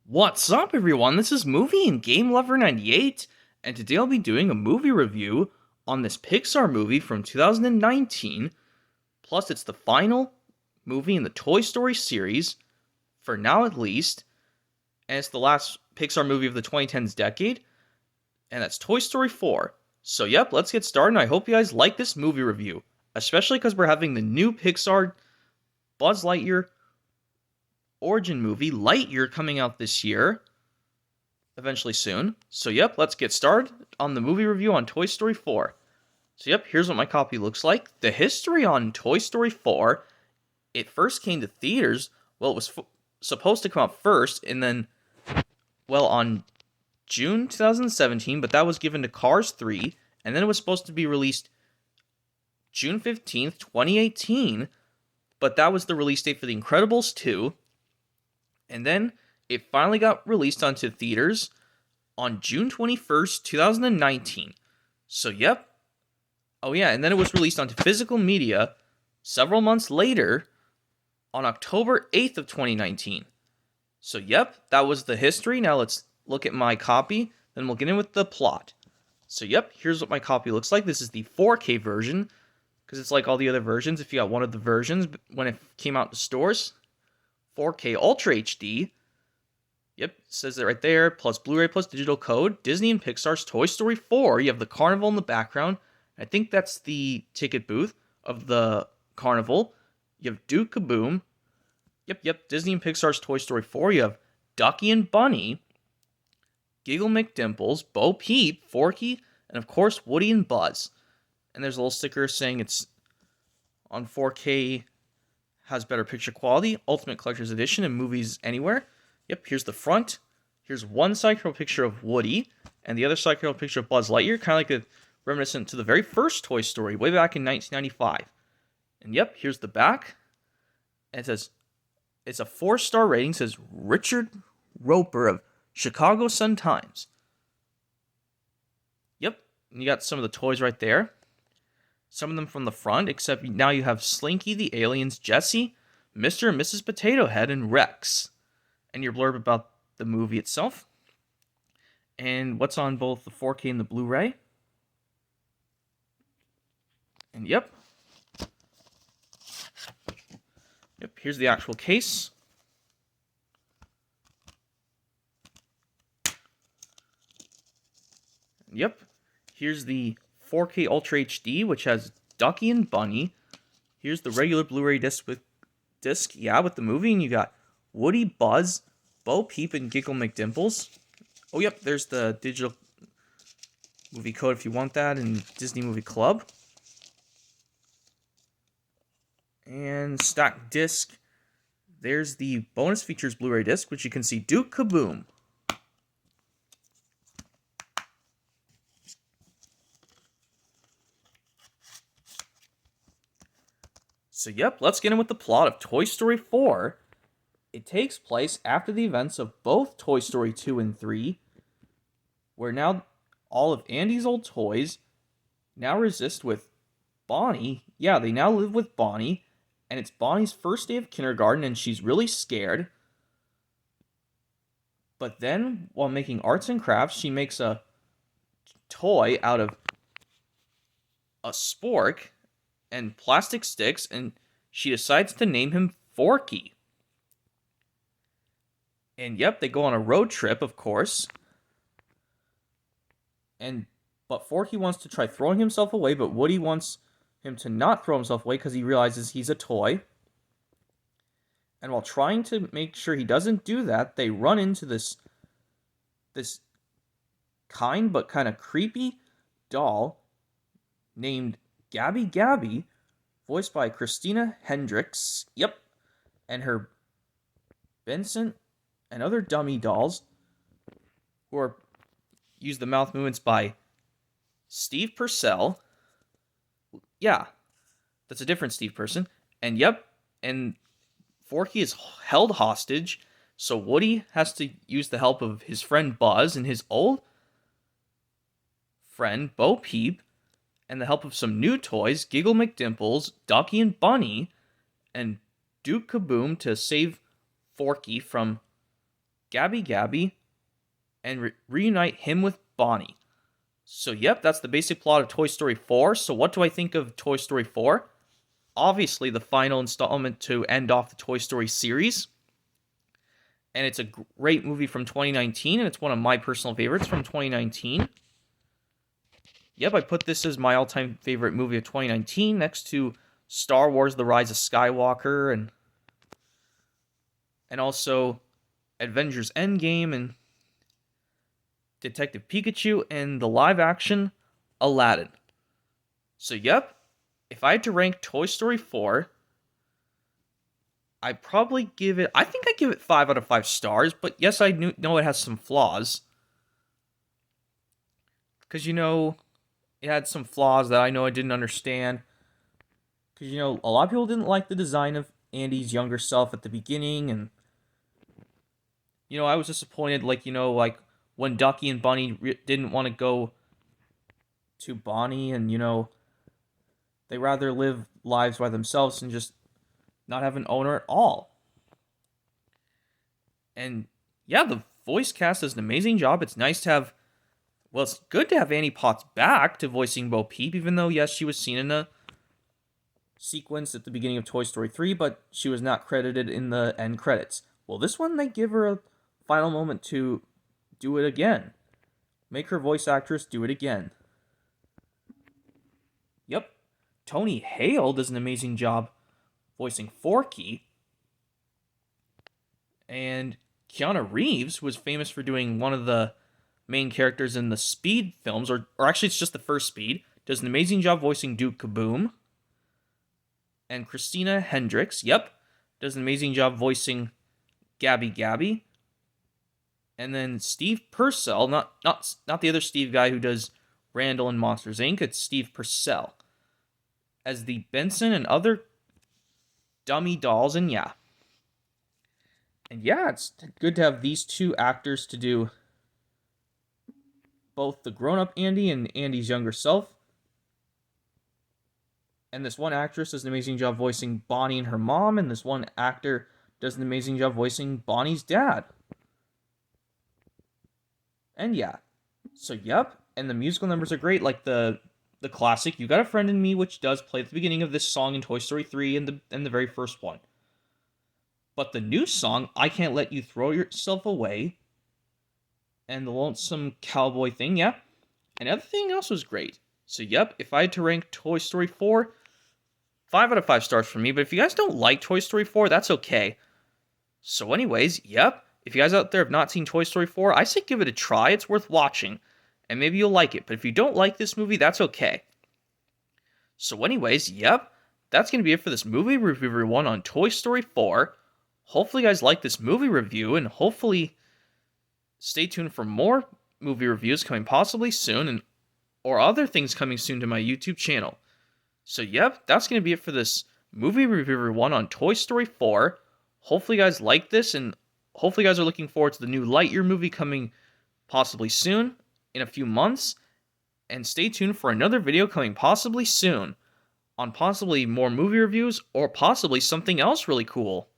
What's up, everyone? This is Movie and Game Lover 98, and today I'll be doing a movie review on this Pixar movie from 2019. Plus, it's the final movie in the Toy Story series, for now at least, and it's the last Pixar movie of the 2010s decade, and that's Toy Story 4. So, yep, let's get started, and I hope you guys like this movie review, especially because we're having the new Pixar Buzz Lightyear origin movie, Lightyear, coming out this year, eventually soon. So yep, let's get started on the movie review on Toy Story 4. So yep, here's what my copy looks like. The history on Toy Story 4, it first came to theaters, well, it was supposed to come out first, and then, well, on June 2017, but that was given to Cars 3, and then it was supposed to be released June 15th, 2018, but that was the release date for The Incredibles 2, and then it finally got released onto theaters on June 21st, 2019. So, yep. Oh, yeah, and then it was released onto physical media several months later on October 8th of 2019. So, yep, that was the history. Now let's look at my copy, then we'll get in with the plot. So, yep, here's what my copy looks like. This is the 4K version, because it's like all the other versions. If you got one of the versions when it came out in stores, 4K Ultra HD. Yep, it says it right there. Plus Blu-ray plus digital code. Disney and Pixar's Toy Story 4. You have the carnival in the background. I think that's the ticket booth of the carnival. You have Duke Kaboom. Yep. Disney and Pixar's Toy Story 4. You have Ducky and Bunny, Giggle McDimples, Bo Peep, Forky, and of course Woody and Buzz. And there's a little sticker saying it's on 4K, has better picture quality, Ultimate Collector's Edition, and movies anywhere. Yep, here's the front. Here's one side-scroll picture of Woody, and the other side-scroll picture of Buzz Lightyear, kind of like a reminiscent to the very first Toy Story, way back in 1995. And yep, here's the back. And it says, it's a 4-star rating, it says Richard Roper of Chicago Sun-Times. Yep, and you got some of the toys right there. Some of them from the front, except now you have Slinky, the aliens, Jessie, Mr. and Mrs. Potato Head, and Rex. And your blurb about the movie itself. And what's on both the 4K and the Blu-ray. And yep, here's the actual case. And yep, here's the 4K Ultra HD, which has Ducky and Bunny. Here's the regular Blu-ray disc with the movie, and you got Woody, Buzz, Bo Peep, and Giggle McDimples. Oh, yep, there's the digital movie code if you want that, and Disney Movie Club. And stacked disc. There's the bonus features Blu-ray disc, which you can see Duke Kaboom. So, yep, let's get in with the plot of Toy Story 4. It takes place after the events of both Toy Story 2 and 3, where now all of Andy's old toys now resist with Bonnie. Yeah, they now live with Bonnie, and it's Bonnie's first day of kindergarten, and she's really scared. But then, while making arts and crafts, she makes a toy out of a spork and plastic sticks, and she decides to name him Forky. And yep, they go on a road trip, of course. But Forky wants to try throwing himself away, but Woody wants him to not throw himself away because he realizes he's a toy. And while trying to make sure he doesn't do that, they run into this kind but kind of creepy doll named Gabby, voiced by Christina Hendricks. Yep. And her Vincent and other dummy dolls who use the mouth movements by Steve Purcell. Yeah, that's a different Steve person. And yep, and Forky is held hostage, so Woody has to use the help of his friend Buzz and his old friend Bo Peep, and the help of some new toys, Giggle McDimples, Ducky and Bunny, and Duke Kaboom to save Forky from Gabby, and reunite him with Bonnie. So, yep, that's the basic plot of Toy Story 4. So, what do I think of Toy Story 4? Obviously, the final installment to end off the Toy Story series. And it's a great movie from 2019, and it's one of my personal favorites from 2019. Yep, I put this as my all-time favorite movie of 2019, next to Star Wars: The Rise of Skywalker, and also Avengers Endgame, and Detective Pikachu, and the live-action Aladdin. So, yep, if I had to rank Toy Story 4, I'd probably give it... I think I'd give it 5 out of 5 stars, but yes, I know it has some flaws. Because, it had some flaws that I know I didn't understand. Because, a lot of people didn't like the design of Andy's younger self at the beginning, and, I was disappointed, like when Ducky and Bunny didn't want to go to Bonnie, and, they rather live lives by themselves and just not have an owner at all. And, yeah, the voice cast does an amazing job. It's nice to have... Well, it's good to have Annie Potts back to voicing Bo Peep, even though, yes, she was seen in a sequence at the beginning of Toy Story 3, but she was not credited in the end credits. Well, this one, they give her a final moment to do it again. Make her voice actress do it again. Yep. Tony Hale does an amazing job voicing Forky. And Keanu Reeves was famous for doing one of the main characters in the Speed films, or actually it's just the first Speed, does an amazing job voicing Duke Kaboom. And Christina Hendricks, yep, does an amazing job voicing Gabby. And then Steve Purcell, not the other Steve guy who does Randall in Monsters, Inc., it's Steve Purcell, as the Benson and other dummy dolls, and yeah. And yeah, it's good to have these two actors to do both the grown-up Andy and Andy's younger self. And this one actress does an amazing job voicing Bonnie and her mom, and this one actor does an amazing job voicing Bonnie's dad. And yeah. So, yep. And the musical numbers are great, like the classic You Got a Friend in Me, which does play at the beginning of this song in Toy Story 3 and the very first one. But the new song, I Can't Let You Throw Yourself Away, and the Lonesome Cowboy thing, yeah. And everything else was great. So, yep, if I had to rank Toy Story 4, 5 out of 5 stars for me. But if you guys don't like Toy Story 4, that's okay. So anyways, yep, if you guys out there have not seen Toy Story 4, I say give it a try. It's worth watching. And maybe you'll like it. But if you don't like this movie, that's okay. So anyways, yep, that's going to be it for this movie review one on Toy Story 4. Hopefully you guys like this movie review, and hopefully stay tuned for more movie reviews coming possibly soon, or other things coming soon to my YouTube channel. So yep, that's going to be it for this movie review one on Toy Story 4. Hopefully you guys like this, and hopefully you guys are looking forward to the new Lightyear movie coming possibly soon, in a few months. And stay tuned for another video coming possibly soon on possibly more movie reviews, or possibly something else really cool.